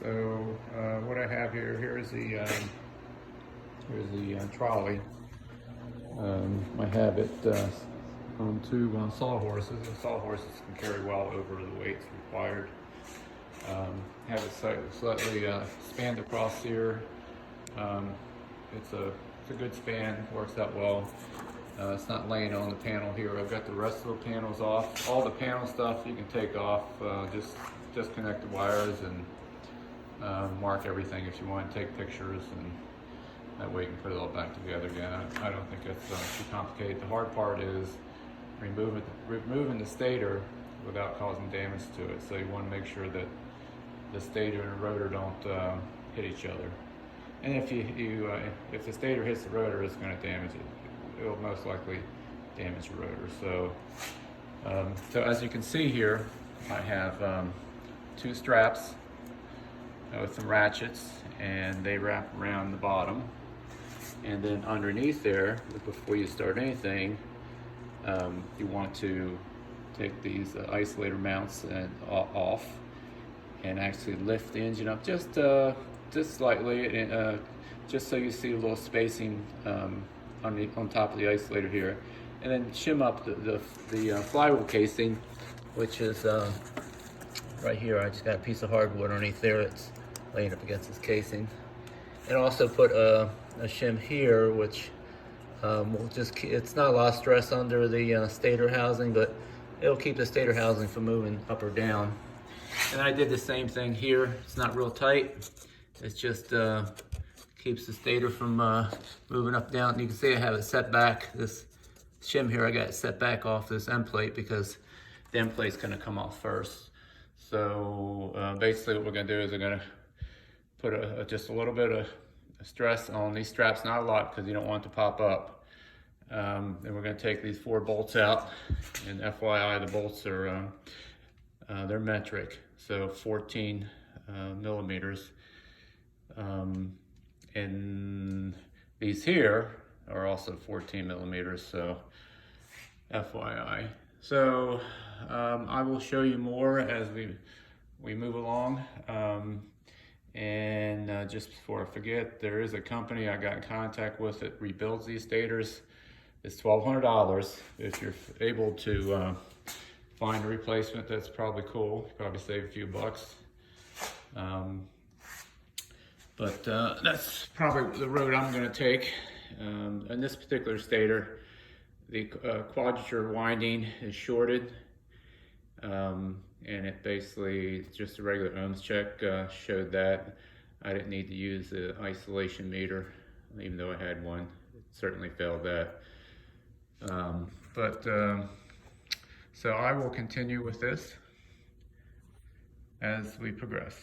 So what I have here's the trolley. I have it on two sawhorses, and sawhorses can carry well over the weights required. Have it slightly spanned across here. It's a good span, works out well. It's not laying on the panel here. I've got the rest of the panels off. All the panel stuff you can take off. Just disconnect the wires and mark everything if you want to take pictures, and that way you can put it all back together again. I don't think it's too complicated. The hard part is removing the stator without causing damage to it. So you want to make sure that the stator and the rotor don't hit each other. And if if the stator hits the rotor, it's going to damage it. It will most likely damage the rotor. So as you can see here, I have two straps with some ratchets, and they wrap around the bottom. And then underneath there, before you start anything, you want to take these isolator mounts off and actually lift the engine up just slightly, and just so you see a little spacing on top of the isolator here, and then shim up the flywheel casing, which is right here. I just got a piece of hardwood underneath there that's laying up against this casing, and also put a shim here, which will it's not a lot of stress under the stator housing, but it'll keep the stator housing from moving up or down. And I did the same thing here. It's not real tight. It's just keeps the stator from moving up, down. You can see I have it set back. This shim here, I got it set back off this end plate because the end plate's gonna come off first. So basically what we're gonna do is we're gonna put just a little bit of stress on these straps, not a lot because you don't want it to pop up. Then we're gonna take these 4 bolts out, and FYI, the bolts are they're metric, so 14 millimeters. And these here are also 14 millimeters, so FYI. So I will show you more as we move along. And just before I forget, there is a company I got in contact with that rebuilds these stators. It's $1,200. If you're able to find a replacement, that's probably cool. You probably save a few bucks. But that's probably the road I'm going to take. In this particular stator, the quadrature winding is shorted, and it basically, just a regular ohms check showed that. I didn't need to use the isolation meter, even though I had one. It certainly failed that. So I will continue with this as we progress.